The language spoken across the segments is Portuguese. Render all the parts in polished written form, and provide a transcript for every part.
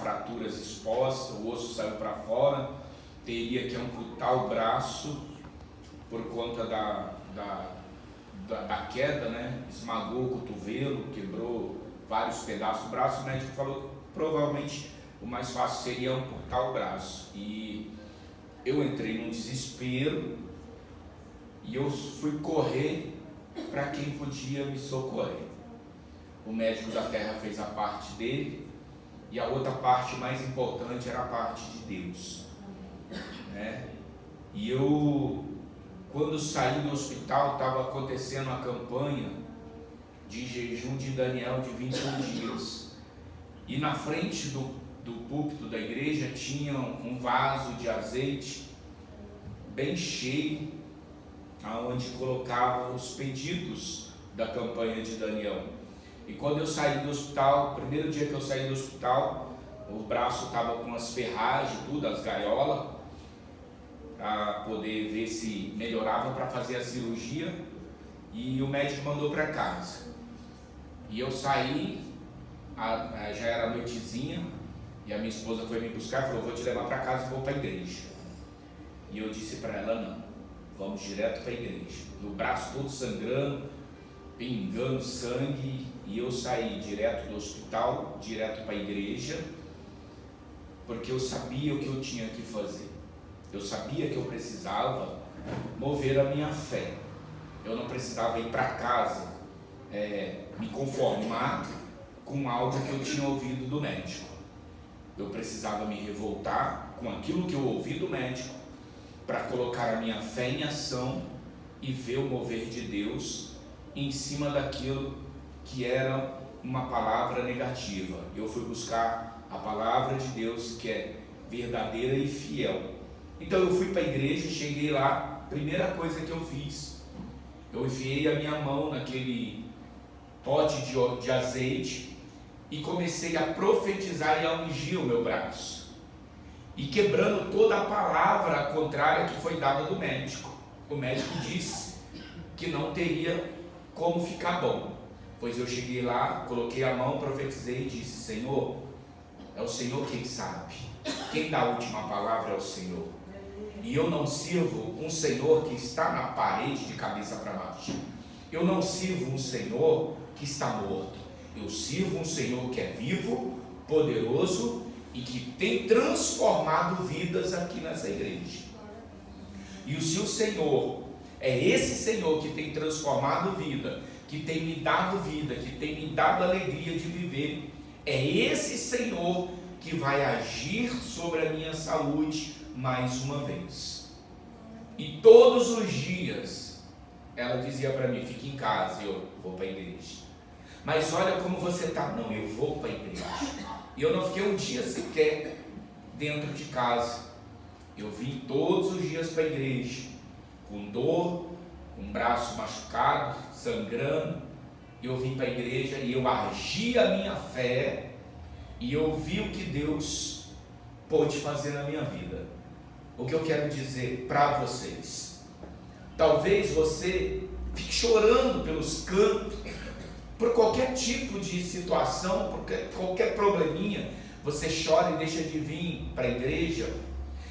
fraturas expostas, o osso saiu para fora, teria que amputar o braço por conta da queda, né? Esmagou o cotovelo, quebrou vários pedaços do braço. O médico falou que provavelmente o mais fácil seria amputar o braço. E eu entrei num desespero e eu fui correr para quem podia me socorrer. O médico da terra fez a parte dele e a outra parte mais importante era a parte de Deus, né? E eu, quando saí do hospital, estava acontecendo a campanha de jejum de Daniel de 21 dias. E na frente do púlpito da igreja tinha um vaso de azeite bem cheio, aonde colocava os pedidos da campanha de Daniel. E quando eu saí do hospital, primeiro dia que eu saí do hospital, o braço estava com as ferragens, tudo, as gaiolas, para poder ver se melhorava para fazer a cirurgia, e o médico mandou para casa. E eu saí, já era noitezinha, e a minha esposa foi me buscar e falou: vou te levar para casa e vou para a igreja. E eu disse para ela: não, vamos direto para a igreja. E o braço todo sangrando, pingando sangue, e eu saí direto do hospital, direto para a igreja, porque eu sabia o que eu tinha que fazer. Eu sabia que eu precisava mover a minha fé. Eu não precisava ir para casa, me conformar com algo que eu tinha ouvido do médico. Eu precisava me revoltar com aquilo que eu ouvi do médico, para colocar a minha fé em ação e ver o mover de Deus em cima daquilo que era uma palavra negativa. Eu fui buscar a palavra de Deus, que é verdadeira e fiel. Então eu fui para a igreja, cheguei lá, primeira coisa que eu fiz, eu enfiei a minha mão naquele pote de azeite e comecei a profetizar e a ungir o meu braço, e quebrando toda a palavra contrária que foi dada do médico. O médico disse que não teria como ficar bom, pois eu cheguei lá, coloquei a mão, profetizei e disse: Senhor, é o Senhor quem sabe, quem dá a última palavra é o Senhor. E eu não sirvo um Senhor que está na parede de cabeça para baixo. Eu não sirvo um Senhor que está morto. Eu sirvo um Senhor que é vivo, poderoso e que tem transformado vidas aqui nessa igreja. E se o Senhor é esse Senhor que tem transformado vida, que tem me dado vida, que tem me dado alegria de viver, é esse Senhor que vai agir sobre a minha saúde mais uma vez. E todos os dias ela dizia para mim: fique em casa. E eu: vou para a igreja. Mas olha como você está. Não, eu vou para a igreja. E eu não fiquei um dia sequer dentro de casa. Eu vim todos os dias para a igreja, com dor, com o braço machucado, sangrando. Eu vim para a igreja e eu agi a minha fé, e eu vi o que Deus pôde fazer na minha vida. O que eu quero dizer para vocês: talvez você fique chorando pelos cantos, por qualquer tipo de situação, por qualquer probleminha, você chora e deixa de vir para a igreja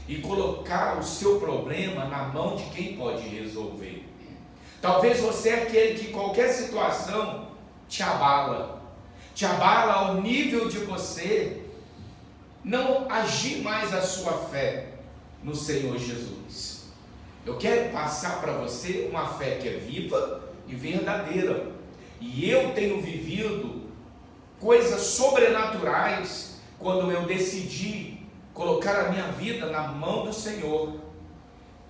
e colocar o seu problema na mão de quem pode resolver. Talvez você é aquele que qualquer situação te abala ao nível de você não agir mais a sua fé no Senhor Jesus. Eu quero passar para você uma fé que é viva e verdadeira. E eu tenho vivido coisas sobrenaturais quando eu decidi colocar a minha vida na mão do Senhor.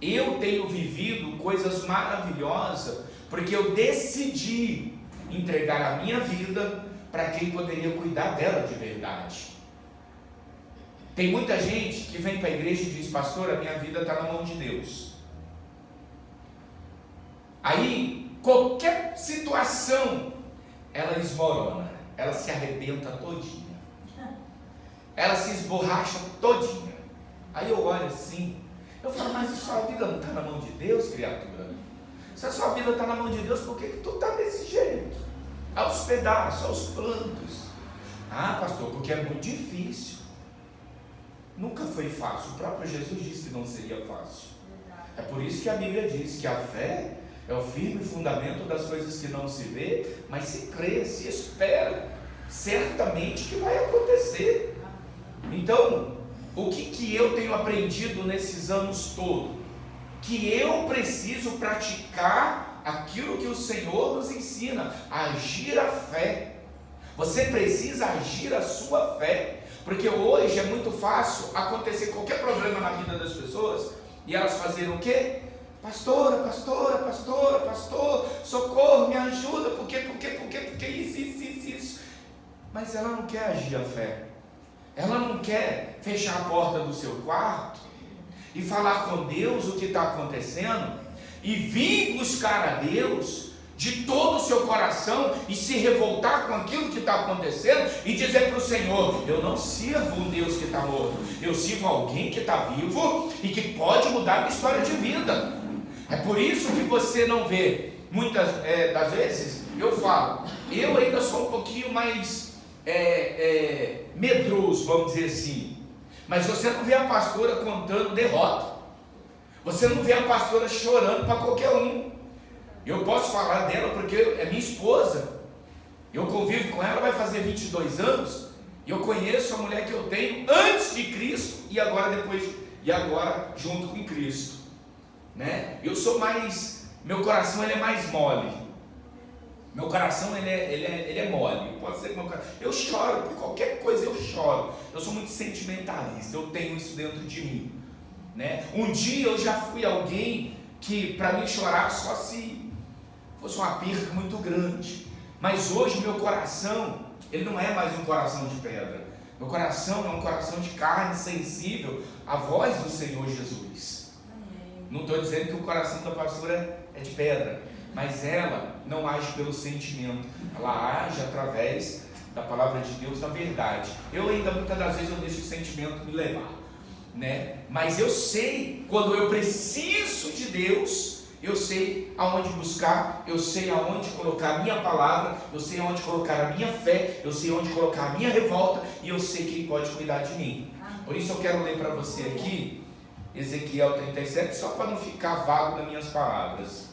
Eu tenho vivido coisas maravilhosas porque eu decidi entregar a minha vida para quem poderia cuidar dela de verdade. Tem muita gente que vem para a igreja e diz: pastor, a minha vida está na mão de Deus. Aí, qualquer situação, ela esmorona, ela se arrebenta todinha, ela se esborracha todinha. Aí eu olho assim, eu falo: mas a sua vida não está na mão de Deus, criatura? Se a sua vida está na mão de Deus, por que tu está desse jeito? Aos pedaços, aos plantos. Ah, pastor, porque é muito difícil. foi fácil. O próprio Jesus disse que não seria fácil. É por isso que a Bíblia diz que a fé é o firme fundamento das coisas que não se vê, mas se crê, se espera, certamente que vai acontecer. Então, o que eu tenho aprendido nesses anos todos? Que eu preciso praticar aquilo que o Senhor nos ensina, agir a fé. Você precisa agir a sua fé, porque hoje é muito fácil acontecer qualquer problema na vida das pessoas e elas fazerem o quê? Pastora, pastor, socorro, me ajuda, porque isso. Mas ela não quer agir a fé. Ela não quer fechar a porta do seu quarto e falar com Deus o que está acontecendo e vir buscar a Deus de todo o seu coração e se revoltar com aquilo que está acontecendo e dizer para o Senhor: eu não sirvo um Deus que está morto, eu sirvo alguém que está vivo e que pode mudar a minha história de vida. É por isso que você não vê, muitas das vezes, eu falo, eu ainda sou um pouquinho mais medroso, vamos dizer assim, mas você não vê a pastora contando derrota, você não vê a pastora chorando para qualquer um. Eu posso falar dela porque é minha esposa, eu convivo com ela, vai fazer 22 anos, e eu conheço a mulher que eu tenho antes de Cristo e agora junto com Cristo, né? Eu sou mais, meu coração ele é mais mole, meu coração ele é mole, pode ser que meu coração, eu choro por qualquer coisa, eu choro, eu sou muito sentimentalista, eu tenho isso dentro de mim, né? Um dia eu já fui alguém que para mim chorar só se fosse uma perca muito grande, mas hoje meu coração, ele não é mais um coração de pedra, meu coração é um coração de carne, sensível à voz do Senhor Jesus. Não estou dizendo que o coração da pastora é de pedra, mas ela não age pelo sentimento, ela age através da palavra de Deus, da verdade. Eu ainda, muitas das vezes, eu deixo o sentimento me levar, né? Mas eu sei, quando eu preciso de Deus, eu sei aonde buscar, eu sei aonde colocar a minha palavra, eu sei aonde colocar a minha fé, eu sei aonde colocar a minha revolta, e eu sei quem pode cuidar de mim. Por isso eu quero ler para você aqui Ezequiel 37, só para não ficar vago nas minhas palavras.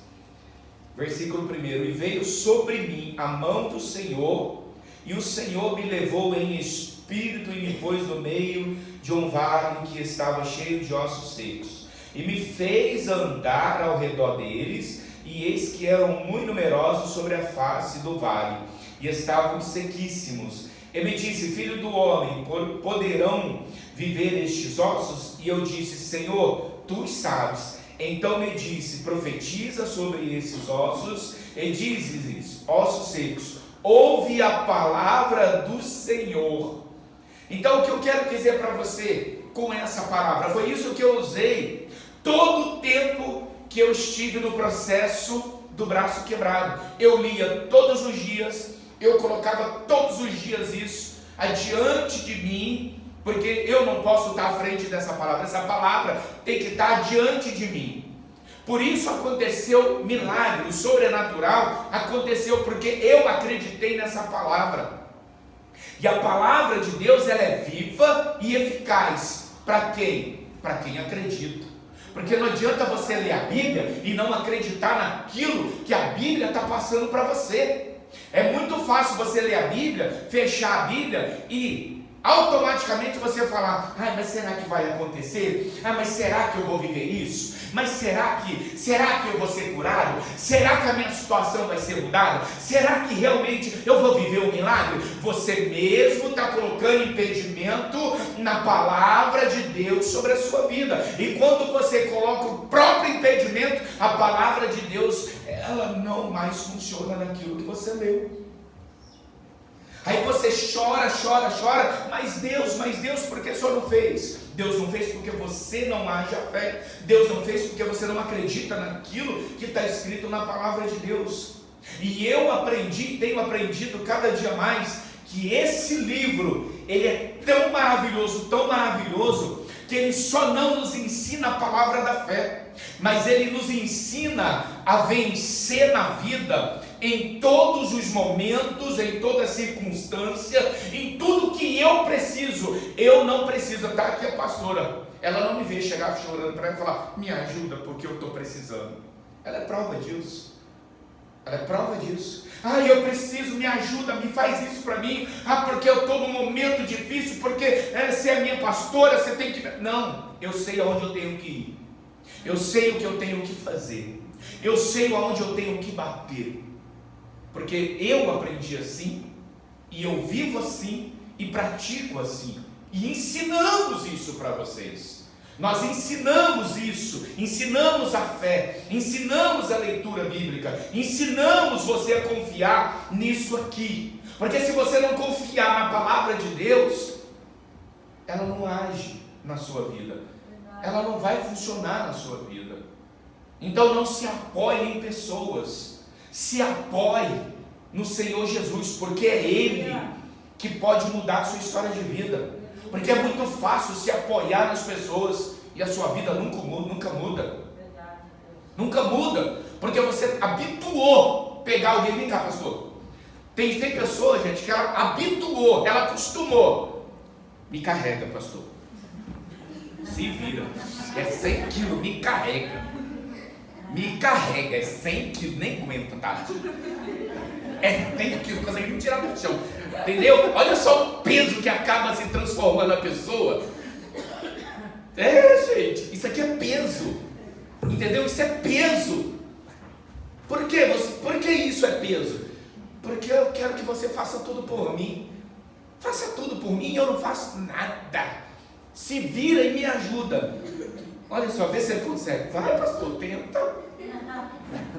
Versículo 1: e veio sobre mim a mão do Senhor, e o Senhor me levou em espírito e me pôs no meio de um vale que estava cheio de ossos secos, e me fez andar ao redor deles, e eis que eram muito numerosos sobre a face do vale, e estavam sequíssimos. E me disse: filho do homem, poderão viver estes ossos? E eu disse: Senhor, tu sabes. Então me disse: profetiza sobre esses ossos, e dizes: ossos secos, ouve a palavra do Senhor. Então o que eu quero dizer para você com essa palavra, foi isso que eu usei todo o tempo que eu estive no processo do braço quebrado. Eu lia todos os dias, eu colocava todos os dias isso adiante de mim, porque eu não posso estar à frente dessa palavra, essa palavra tem que estar adiante de mim. Por isso aconteceu milagre, o sobrenatural aconteceu porque eu acreditei nessa palavra. E a palavra de Deus, ela é viva e eficaz. Para quem? Para quem acredita. Porque não adianta você ler a Bíblia e não acreditar naquilo que a Bíblia está passando para você. É muito fácil você ler a Bíblia, fechar a Bíblia e automaticamente você falar: mas será que vai acontecer? Mas será que eu vou viver isso? Mas será que eu vou ser curado? Será que a minha situação vai ser mudada? Será que realmente eu vou viver um milagre? Você mesmo está colocando impedimento na palavra de Deus sobre a sua vida. E quando você coloca o próprio impedimento, a palavra de Deus, ela não mais funciona naquilo que você leu. Aí você chora, mas Deus, por que o Senhor não fez? Deus não fez porque você não age a fé. Deus não fez porque você não acredita naquilo que está escrito na palavra de Deus. E eu tenho aprendido cada dia mais, que esse livro, ele é tão maravilhoso, que ele só não nos ensina a palavra da fé, mas ele nos ensina a vencer na vida em todos os momentos, em toda circunstância, em tudo que eu preciso. Eu não preciso, tá aqui a pastora, ela não me vê chegar chorando para ela e falar, me ajuda porque eu estou precisando. Ela é prova disso. Ela é prova disso. Eu preciso, me ajuda, me faz isso para mim. Porque eu estou num momento difícil, porque você é minha pastora, você tem que... Não, eu sei aonde eu tenho que ir. Eu sei o que eu tenho que fazer. Eu sei aonde eu tenho que bater. Porque eu aprendi assim, e eu vivo assim, e pratico assim. E ensinamos isso para vocês. Nós ensinamos isso, ensinamos a fé, ensinamos a leitura bíblica, ensinamos você a confiar nisso aqui. Porque se você não confiar na palavra de Deus, ela não age na sua vida, ela não vai funcionar na sua vida. Então não se apoie em pessoas, se apoie no Senhor Jesus, porque é Ele que pode mudar a sua história de vida. Porque é muito fácil se apoiar nas pessoas e a sua vida nunca muda. Nunca muda, porque você habituou pegar alguém. Vem cá, pastor. Tem pessoa, gente, que ela habituou, ela acostumou. Me carrega, pastor. Se vira. É 100 quilos, me carrega. Me carrega, é 100 quilos, nem aguenta, tá? É 100 quilos, consegue me tirar do chão. Entendeu? Olha só o peso que acaba se transformando a pessoa. Gente, isso aqui é peso. Entendeu? Isso é peso. Por quê? Por que isso é peso? Porque eu quero que você faça tudo por mim. Faça tudo por mim e eu não faço nada. Se vira e me ajuda. Olha só, vê se ele consegue. Vai, pastor, tenta.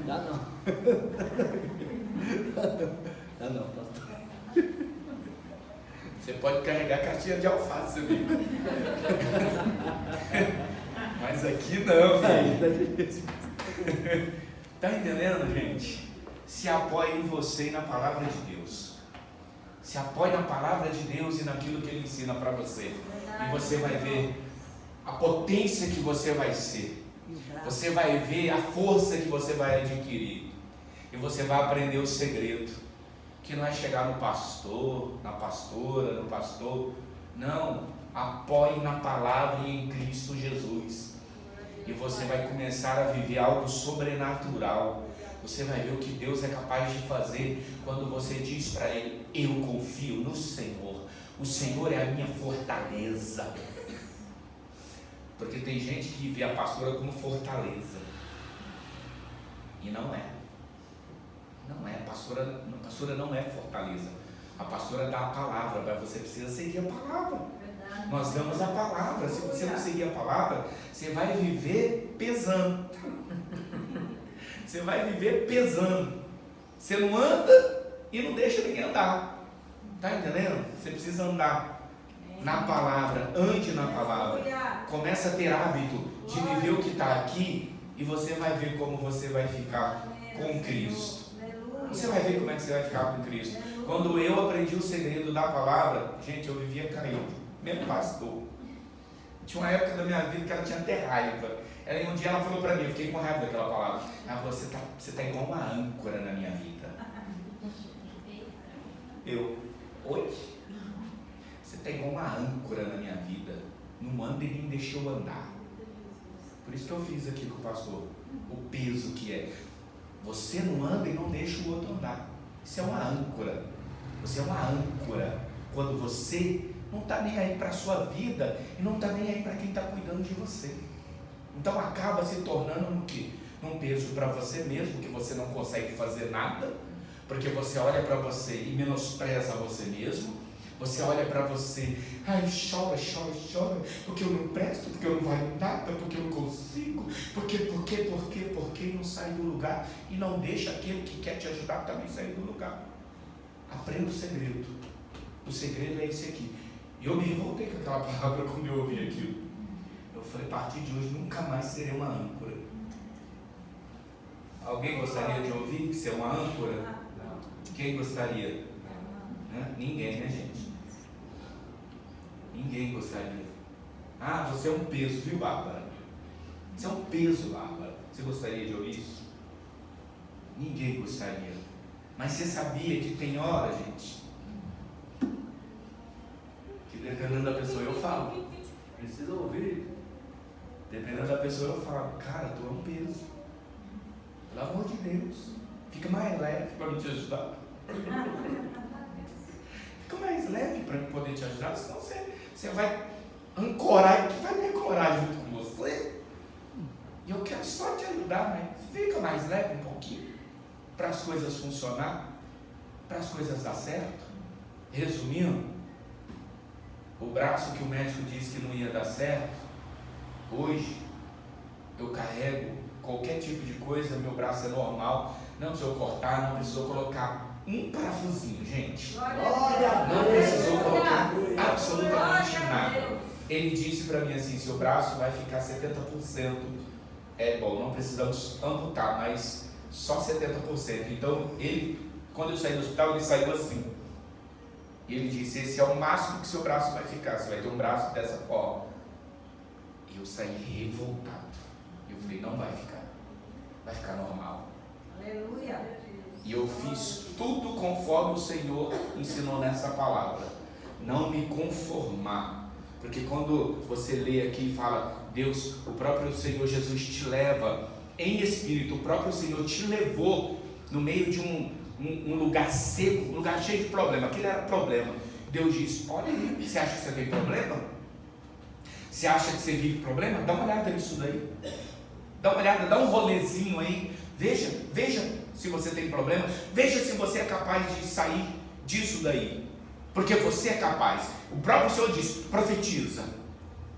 Dá não. Dá não, pastor. Você pode carregar caixinha de alface, amigo. Mas aqui não, filho. Tá entendendo, gente? Se apoie em você e na palavra de Deus. Se apoie na palavra de Deus e naquilo que Ele ensina para você. E você vai ver a potência que você vai ser. Você vai ver a força que você vai adquirir. E você vai aprender o segredo. Que não é chegar no pastor, na pastora, no pastor. Não, apoie na palavra e em Cristo Jesus. E você vai começar a viver algo sobrenatural. Você vai ver o que Deus é capaz de fazer quando você diz para Ele, eu confio no Senhor. O Senhor é a minha fortaleza. Porque tem gente que vê a pastora como fortaleza. E não é. Não é, a pastora não é fortaleza. A pastora dá a palavra, mas você precisa seguir a palavra. Verdade. Nós damos a palavra. Se você não seguir a palavra, você vai viver pesando. Você vai viver pesando. Você não anda e não deixa ninguém andar. Está entendendo? Você precisa andar na palavra, ande na palavra. Começa a ter hábito de viver o que está aqui e você vai ver como você vai ficar com Cristo. Você vai ver como é que você vai ficar com Cristo. Quando eu aprendi o segredo da palavra, gente, eu vivia caído, mesmo pastor. Tinha uma época da minha vida que ela tinha até raiva. Um dia ela falou para mim, eu fiquei com raiva daquela palavra. Ela falou, você tá igual uma âncora na minha vida. Oi? Você tá igual uma âncora na minha vida. Não anda e nem deixa eu andar. Por isso que eu fiz aqui com o pastor. O peso que é. Você não anda e não deixa o outro andar. Isso é uma âncora. Você é uma âncora. Quando você não está nem aí para a sua vida e não está nem aí para quem está cuidando de você. Então acaba se tornando um quê? Um peso para você mesmo, que você não consegue fazer nada, porque você olha para você e menospreza você mesmo. Você olha para você, chora, porque eu não presto, porque eu não valho nada, porque eu não consigo, porque e não sai do lugar, e não deixa aquele que quer te ajudar também sair do lugar. Aprenda o segredo. O segredo é esse aqui. E eu me revoltei com aquela palavra quando eu ouvi aquilo. Eu falei, a partir de hoje nunca mais serei uma âncora. Alguém gostaria de ouvir ser uma âncora? Quem gostaria? Ninguém, né, gente? Ninguém gostaria. Você é um peso, viu, Bárbara? Você é um peso, Bárbara. Você gostaria de ouvir isso? Ninguém gostaria. Mas você sabia que tem hora, gente, que dependendo da pessoa eu falo, precisa ouvir. Dependendo da pessoa eu falo, cara, tu é um peso. Pelo amor de Deus, fica mais leve para me te ajudar. Fica mais leve para eu poder te ajudar, senão você vai ancorar e vai me ancorar junto com você. E eu quero só te ajudar, mas fica mais leve um pouquinho para as coisas funcionar, para as coisas dar certo. Resumindo, o braço que o médico disse que não ia dar certo, hoje eu carrego qualquer tipo de coisa, meu braço é normal, não precisou cortar, não precisou colocar um parafusinho, gente. Não precisou colocar absolutamente nada. Ele disse para mim assim, seu braço vai ficar 70%. É bom, não precisamos amputar, mas só 70%. Então, quando eu saí do hospital, ele saiu assim. E ele disse, esse é o máximo que seu braço vai ficar, você vai ter um braço dessa forma. E eu saí revoltado. Eu falei, não vai ficar normal. Aleluia. E eu fiz tudo conforme o Senhor ensinou nessa palavra. Não me conformar. Porque quando você lê aqui e fala, Deus, o próprio Senhor Jesus te leva em espírito, o próprio Senhor te levou no meio de um lugar seco, um lugar cheio de problema. Aquilo era problema. Deus disse, olha aí, você acha que você tem problema? Você acha que você vive problema? Dá uma olhada nisso daí. Dá uma olhada, dá um rolezinho aí. Veja se você tem problema. Veja se você é capaz de sair disso daí. Porque você é capaz. O próprio Senhor diz, profetiza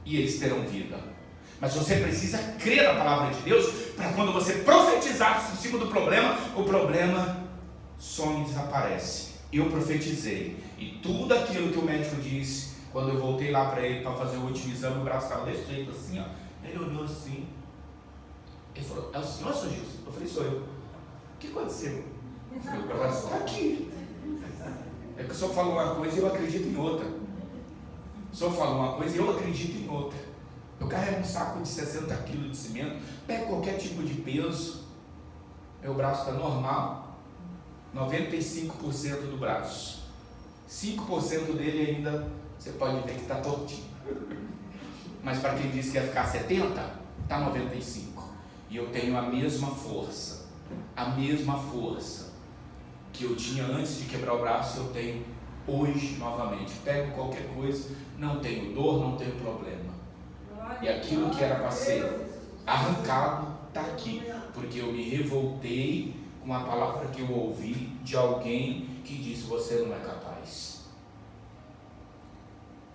e eles terão vida. Mas você precisa crer na palavra de Deus para quando você profetizar em cima do problema, o problema some e desaparece. Eu profetizei e tudo aquilo que o médico disse, quando eu voltei lá para ele para fazer o último exame, o braço estava desse jeito assim, ó. Ele olhou assim. Ele falou, é o senhor, Sr. Gilson? Eu falei, sou eu. O que aconteceu? Eu falei, o braço está aqui. É que o senhor falou uma coisa e eu acredito em outra. O senhor falou uma coisa e eu acredito em outra. Eu carrego um saco de 60 quilos de cimento, pego qualquer tipo de peso, meu braço está normal, 95% do braço. 5% dele ainda, você pode ver que está tortinho. Mas para quem disse que ia ficar 70%, está 95%. E eu tenho a mesma força que eu tinha antes de quebrar o braço, eu tenho hoje novamente. Pego qualquer coisa, não tenho dor, não tenho problema. E aquilo que era para ser arrancado está aqui, porque eu me revoltei com a palavra que eu ouvi de alguém que disse, você não é capaz.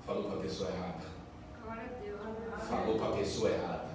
Falou para a pessoa errada. Falou para a pessoa errada.